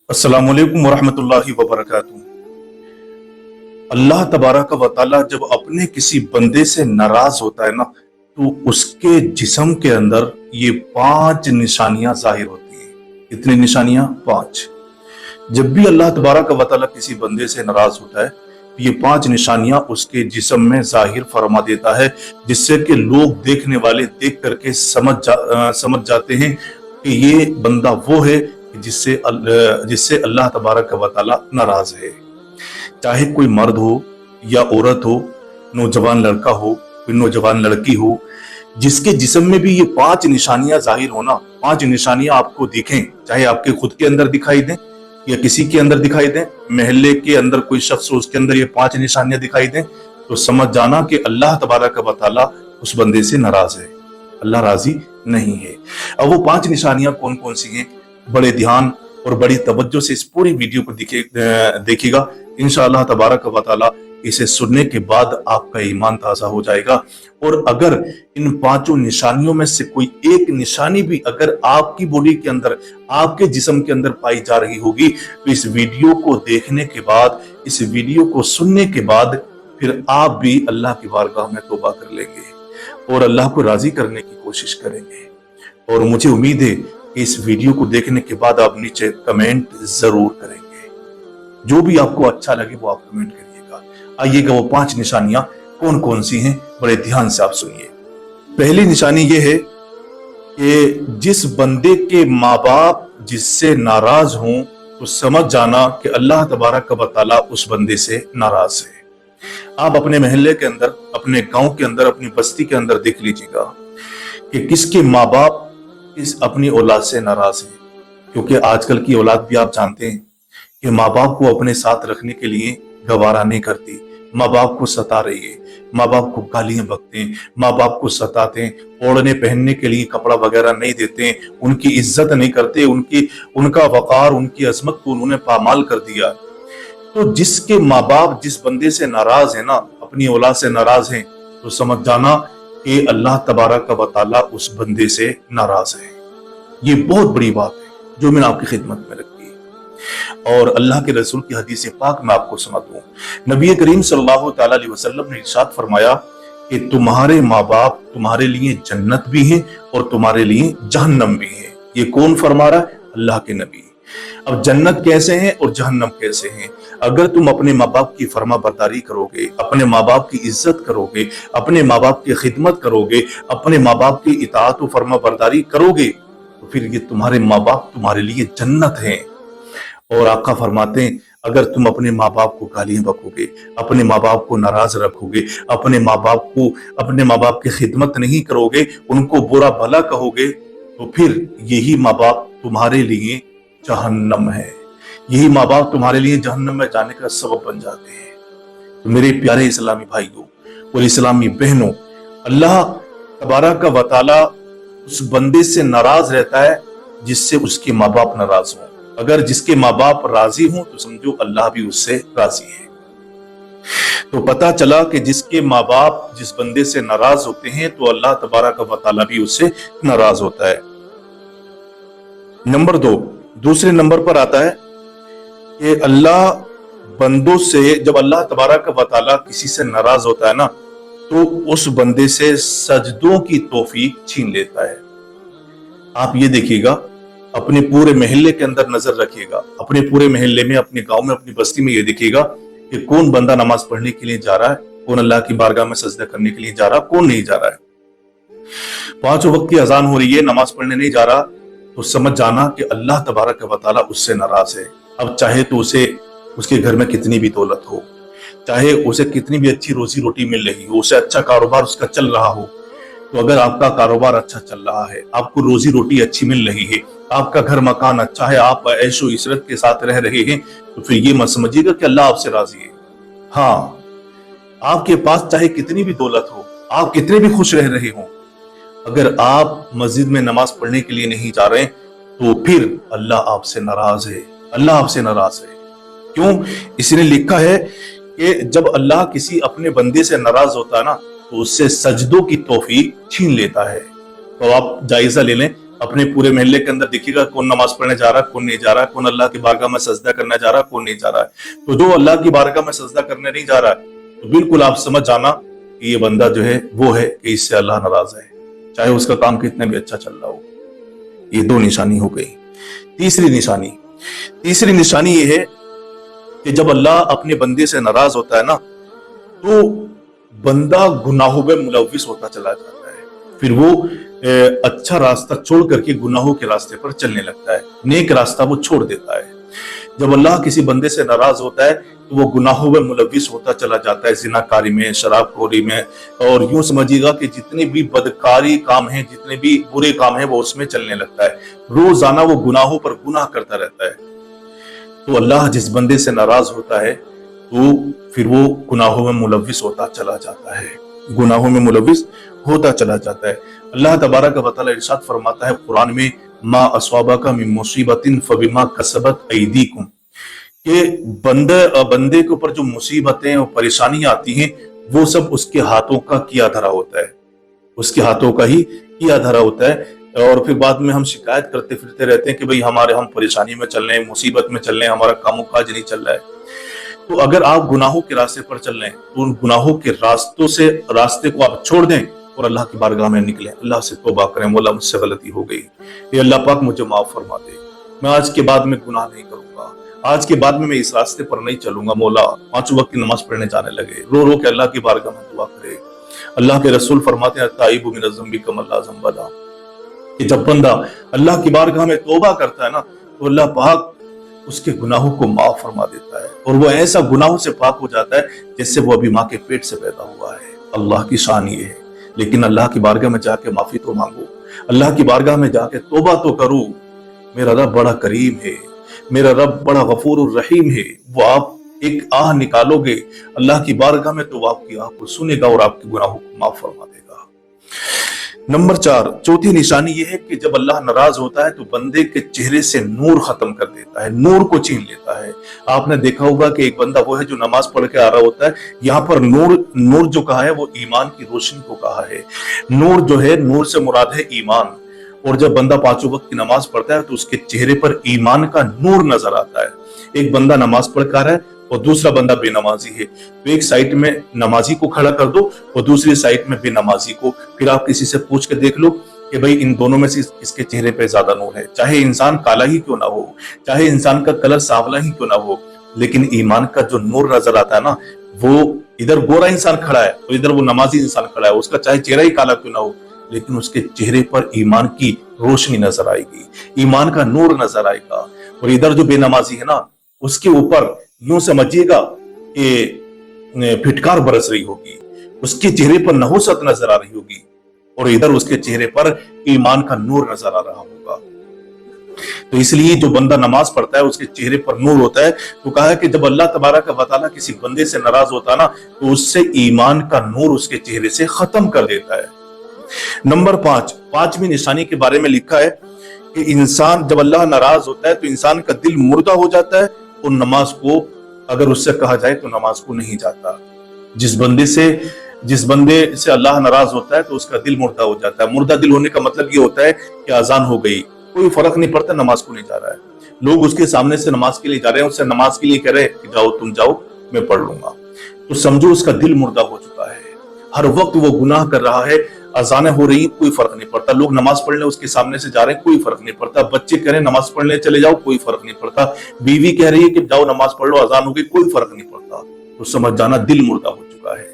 अस्सलामु अलैकुम वरहमतुल्लाहि वबरकातुहू। अल्लाह तबारक व तआला जब अपने किसी बंदे से नाराज होता है ना, तो उसके जिस्म के अंदर ये 5 निशानियां जाहिर होती हैं। कितनी निशानियां? 5। जब भी अल्लाह तबारक व तआला किसी बंदे से नाराज होता है, तो ये 5 निशानियां उसके जिस्म में जाहिर फरमा देता है, जिससे कि लोग देखने वाले देख करके समझ जाते हैं कि ये बंदा वो है जिससे अल्लाह तबारक व तआला नाराज है। चाहे कोई मर्द हो या औरत हो, नौजवान लड़का हो, कोई नौजवान लड़की हो, जिसके जिस्म में भी ये 5 निशानियां जाहिर हो ना, 5 निशानियां आपको दिखें, चाहे आपके खुद के अंदर दिखाई दें या किसी के अंदर दिखाई दें, महल्ले के अंदर कोई शख्स हो उसके अंदर ये 5 निशानियां दिखाई दें, तो समझ जाना कि अल्लाह तबारक व तआला उस बंदे से नाराज है, अल्लाह राजी नहीं है। अब वो 5 निशानियां कौन कौन सी हैं, बड़े ध्यान और बड़ी तवज्जो से इस पूरी वीडियो को देखिएगा। इंशाअल्लाह तबारक व तआला इसे सुनने के बाद आपका ईमान ताज़ा हो जाएगा। और अगर इन 5 निशानियों में से कोई एक निशानी भी अगर आपकी बॉडी के अंदर, आपके जिस्म के अंदर पाई जा रही होगी, तो इस वीडियो को देखने के बाद, इस वीडियो को सुनने के बाद फिर आप भी अल्लाह की बारगाह में तौबा कर लेंगे और अल्लाह को राजी करने की कोशिश करेंगे। और मुझे उम्मीद है कि इस वीडियो को देखने के बाद आप नीचे कमेंट जरूर करेंगे। जो भी आपको अच्छा लगे वो आप कमेंट करिएगा। आइएगा वो 5 निशानियां कौन कौन सी हैं, बड़े ध्यान से आप सुनिए। पहली निशानी ये है कि जिस बंदे के माँ बाप जिससे नाराज हों, तो समझ जाना कि अल्लाह तबारक व तआला उस बंदे से नाराज है। आप अपने महल्ले के अंदर, अपने गांव के अंदर, अपनी बस्ती के अंदर देख लीजिएगा कि किसके माँ बाप इस अपनी औलाद से नाराज है। क्योंकि आजकल की औलाद भी आप जानते हैं कि माँ बाप को अपने साथ रखने के लिए गवारा नहीं करती, माँ बाप को सता रही है, माँ बाप को गालियां बकते हैं, माँ बाप को सताते हैं, ओढ़ने पहनने के लिए कपड़ा वगैरह नहीं देते हैं, उनकी इज्जत नहीं करते, उनका वकार, उनकी अजमत को उन्होंने पामाल कर दिया। तो जिसके माँ बाप जिस बंदे से नाराज है ना, अपनी औलाद से नाराज है, तो समझ जाना कि अल्लाह तबारक व तआला उस बंदे से नाराज है। ये बहुत बड़ी बात है जो मैंने आपकी खिदमत में रखी। और अल्लाह के रसूल की हदीस पाक में आपको सुना दूं। नबी करीम सल्लल्लाहु तआला अलैहि वसल्लम ने इरशाद फरमाया कि तुम्हारे माँ बाप तुम्हारे लिए जन्नत भी हैं और तुम्हारे लिए जहन्नम भी है। ये कौन फरमा रहा है? अल्लाह के नबी। अब जन्नत कैसे है और जहन्नम कैसे है? अगर तुम अपने माँ बाप की फर्मा बरदारी करोगे, अपने माँ बाप की इज्जत करोगे, अपने माँ बाप की खिदमत करोगे, अपने माँ बाप की इताअत और फर्मा बरदारी करोगे, तो फिर ये तुम्हारे माँ बाप तुम्हारे लिए जन्नत है। और आका फरमाते हैं अगर तुम अपने माँ बाप को गालियां बकोगे, अपने माँ बाप को नाराज रखोगे, अपने माँ बाप की खिदमत नहीं करोगे, उनको बुरा भला कहोगे, तो फिर यही माँ बाप तुम्हारे लिए जहन्नम है, यही माँ बाप तुम्हारे लिए जहन्नम में जाने का सबब बन जाते हैं। तो मेरे प्यारे इस्लामी भाइयों और इस्लामी बहनों, अल्लाह तबारक व तआला उस बंदे से नाराज रहता है जिससे उसके माँ बाप नाराज हों। अगर जिसके माँ बाप राजी हों तो समझो अल्लाह भी उससे राजी है। तो पता चला कि जिसके माँ बाप जिस बंदे से नाराज होते हैं तो अल्लाह तबारक व तआला भी उससे नाराज होता है। नंबर 2, दूसरे नंबर पर आता है कि अल्लाह बंदों से, जब अल्लाह तबारक व तआला किसी से नाराज होता है ना, तो उस बंदे से सजदों की तौफीक छीन लेता है। आप ये देखिएगा, अपने पूरे महल्ले के अंदर नजर रखिएगा, अपने पूरे महल्ले में, अपने गांव में, अपनी बस्ती में ये देखिएगा कि कौन बंदा नमाज पढ़ने के लिए जा रहा है, कौन अल्लाह की बारगाह में सजदा करने के लिए जा रहा है, कौन नहीं जा रहा है। 5 वक्त की अजान हो रही है, नमाज पढ़ने नहीं जा रहा, तो समझ जाना कि अल्लाह तबारक व तआला उससे नाराज है। अब चाहे तो उसे उसके घर में कितनी भी दौलत हो, चाहे उसे कितनी भी अच्छी रोजी रोटी मिल रही हो, उसे अच्छा कारोबार उसका चल रहा हो, तो अगर आपका कारोबार अच्छा चल रहा है, आपको रोजी रोटी अच्छी मिल रही है, आपका घर मकान अच्छा है, आप ऐशो इशरत के साथ रह रहे हैं, तो फिर ये मत समझिएगा कि अल्लाह आपसे राजी है। हाँ, आपके पास चाहे कितनी भी दौलत हो, आप कितने भी खुश रह रहे हो, अगर आप मस्जिद में नमाज पढ़ने के लिए नहीं जा रहे, तो फिर अल्लाह आपसे नाराज है, अल्लाह आपसे नाराज है। क्यों? इसने लिखा है कि जब अल्लाह किसी अपने बंदे से नाराज होता है ना, तो उससे सजदों की तौफीक छीन लेता है। तो आप जायजा ले लें अपने पूरे मोहल्ले के अंदर दिखेगा कौन नमाज पढ़ने जा रहा है, कौन नहीं जा रहा है, कौन अल्लाह की बारगाह में सजदा करने जा रहा है, कौन नहीं जा रहा है। तो जो अल्लाह की बारगाह में सजदा करने नहीं जा रहा है, तो बिल्कुल आप समझ जाना कि ये बंदा जो है वो है कि इससे अल्लाह नाराज है, चाहे उसका काम कितना भी अच्छा चल रहा हो। ये दो निशानी हो गई। तीसरी निशानी ये है कि जब अल्लाह अपने बंदे से नाराज होता है ना, तो बंदा गुनाहों में मुलव्विस होता चला जाता है। फिर वो अच्छा रास्ता छोड़ करके गुनाहों के रास्ते पर चलने लगता है, नेक रास्ता वो छोड़ देता है। जब अल्लाह किसी बंदे से नाराज होता है तो वो गुनाहों में मुलव्विस होता चला जाता है, जिनाकारी में, शराबखोरी में, और यूं समझिएगा कि जितने भी बदकारी काम हैं, जितने भी बुरे काम हैं, वो उसमें चलने लगता है। रोजाना वो गुनाहों पर गुनाह करता रहता है। तो अल्लाह जिस बंदे से नाराज होता है तो फिर वो गुनाहों में मुलव्विस होता चला जाता है, गुनाहों में मुलव्विस होता चला जाता है। अल्लाह तबारक व तआला इरशाद फरमाता है कुरान में, मा अस्वाबका मिन मुसीबतिन फबिमा कसबत ऐदीकुम, कि बंदे के ऊपर जो मुसीबतें और परेशानियां आती हैं वो सब उसके हाथों का किया धरा होता है, उसके हाथों का ही किया धरा होता है। और फिर बाद में हम शिकायत करते फिरते रहते हैं कि भाई हम परेशानी में चल रहे हैं, मुसीबत में चल रहे हैं, हमारा कामों काज नहीं चल रहा है। तो अगर आप गुनाहों के रास्ते पर चल रहे हैं तो उन गुनाहों के रास्ते को आप छोड़ दें और अल्लाह की बारगाह में निकले, अल्लाह से तौबा करें, मौला मुझसे गलती हो गई, ये अल्लाह पाक मुझे माफ फरमा दे, मैं आज के बाद में गुनाह नहीं करूंगा, आज के बाद में मैं इस रास्ते पर नहीं चलूंगा। मौला 5 वक्त की नमाज पढ़ने जाने लगे, रो रो के अल्लाह की बारगाह में दुआ करे। अल्लाह के रसूल फरमाते हैं, ताइबु मिन ज़म्बि कमा ला ज़म्ब लह, कि जब बंदा अल्लाह की बारगाह में तौबा करता है ना, तो अल्लाह पाक उसके गुनाहों को माफ फरमा देता है, और वो ऐसा गुनाहों से पाक हो जाता है जैसे वो अभी माँ के पेट से पैदा हुआ है। अल्लाह की शान ये है। लेकिन अल्लाह की बारगाह में जाके माफी तो मांगो, अल्लाह की बारगाह में जाके तौबा तो करो। मेरा रब बड़ा करीम है, मेरा रब बड़ा गफूर रहीम है। वो आप एक आह निकालोगे अल्लाह की बारगाह में तो वो आपकी आह को सुनेगा और आपके गुनाहों को माफ फरमा देगा। नंबर 4, चौथी निशानी यह है कि जब अल्लाह नाराज होता है तो बंदे के चेहरे से नूर खत्म कर देता है, नूर को छीन लेता है। आपने देखा होगा कि एक बंदा वो है जो नमाज पढ़ के आ रहा होता है, यहाँ पर नूर जो कहा है वो ईमान की रोशनी को कहा है। नूर जो है, नूर से मुराद है ईमान। और जब बंदा 5 वक्त की नमाज पढ़ता है तो उसके चेहरे पर ईमान का नूर नजर आता है। एक बंदा नमाज पढ़ कर आ रहा है और दूसरा बंदा बेनमाजी है, तो एक साइड में नमाजी को खड़ा कर दो और दूसरी साइड में बेनमाजी को। फिर आप किसी से पूछ के देख लो कि भाई इन दोनों में से किसके चेहरे पे ज्यादा नूर है। चाहे इंसान काला ही क्यों ना हो, चाहे इंसान का कलर सांवला ही क्यों ना हो, लेकिन ईमान का जो नूर नजर आता है ना, वो इधर गोरा इंसान खड़ा है और इधर वो नमाजी इंसान खड़ा है, उसका चाहे चेहरा ही काला क्यों ना हो, लेकिन उसके चेहरे पर ईमान की रोशनी नजर आएगी, ईमान का नूर नजर आएगा। और इधर जो बेनमाजी है ना, उसके ऊपर यूं समझिएगा कि फिटकार बरस रही होगी, उसके चेहरे पर नहुसत नजर आ रही होगी, और इधर उसके चेहरे पर ईमान का नूर नजर आ रहा होगा। तो इसलिए जो बंदा नमाज पढ़ता है उसके चेहरे पर नूर होता है। तो कहा है कि जब अल्लाह तबारक व तआला किसी बंदे से नाराज होता है ना, तो उससे ईमान का नूर उसके चेहरे से खत्म कर देता है। नंबर 5, 5वीं निशानी के बारे में लिखा है कि इंसान जब अल्लाह नाराज होता है तो इंसान का दिल मुर्दा हो जाता है और नमाज को अगर उससे कहा जाए तो नमाज को नहीं जाता। जिस बंदे से अल्लाह नाराज होता है तो उसका दिल मुर्दा हो जाता है। मुर्दा दिल होने का मतलब ये होता है कि अजान हो गई, कोई फर्क नहीं पड़ता, नमाज को नहीं जा रहा है, लोग उसके सामने से नमाज के लिए जा रहे हैं, उससे नमाज के लिए कह रहे हैं कि जाओ तुम जाओ मैं पढ़ लूंगा, तो समझो उसका दिल मुर्दा हो चुका है। हर वक्त वो गुनाह कर रहा है, अजानें हो रही, कोई फर्क नहीं पड़ता, लोग नमाज पढ़ने उसके सामने से जा रहे हैं, कोई फर्क नहीं पड़ता, बच्चे कह रहे हैं नमाज पढ़ने चले जाओ, कोई फर्क नहीं पड़ता, बीवी कह रही है कि जाओ नमाज पढ़ लो, अजान हो गई, कोई फर्क नहीं पड़ता। तो समझ जाना दिल मुर्दा हो चुका है।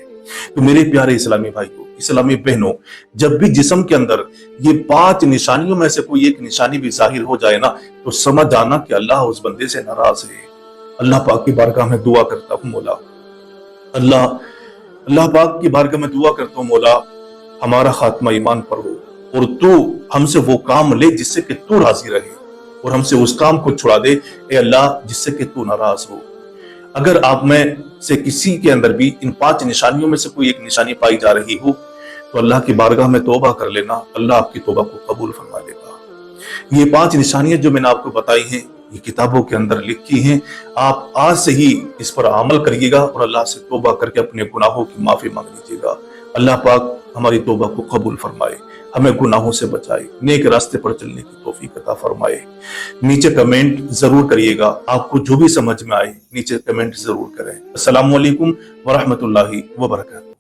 तो मेरे प्यारे इस्लामी भाइयों, इस्लामी बहनों, जब भी जिस्म के अंदर ये 5 निशानियों में से कोई एक निशानी भी जाहिर हो जाए ना, तो समझ जाना कि अल्लाह उस बंदे से नाराज है। अल्लाह पाक की बारगाह में दुआ करता हूँ, मौला अल्लाह पाक की बारगाह में दुआ करता हूँ, मौला हमारा खात्मा ईमान पर हो और तू हमसे वो काम ले जिससे कि तू राजी रहे, और हमसे उस काम को छुड़ा दे ए अल्लाह जिससे कि तू नाराज हो। अगर आप में से किसी के अंदर भी इन 5 निशानियों में से कोई एक निशानी पाई जा रही हो तो अल्लाह की बारगाह में तौबा कर लेना, अल्लाह आपकी तौबा को कबूल फरमा लेगा। ये 5 निशानियां जो मैंने आपको बताई हैं ये किताबों के अंदर लिखी हैं, आप आज से ही इस पर अमल करिएगा और अल्लाह से तौबा करके अपने गुनाहों की माफी मांग लीजिएगा। अल्लाह पाक ہماری توبہ کو قبول فرمائے، ہمیں گناہوں سے بچائے، نیک راستے پر چلنے کی توفیق عطا فرمائے۔ نیچے کمنٹ ضرور کریے گا، آپ کو جو بھی سمجھ میں آئے نیچے کمنٹ ضرور کریں۔ السلام علیکم ورحمۃ اللہ وبرکاتہ۔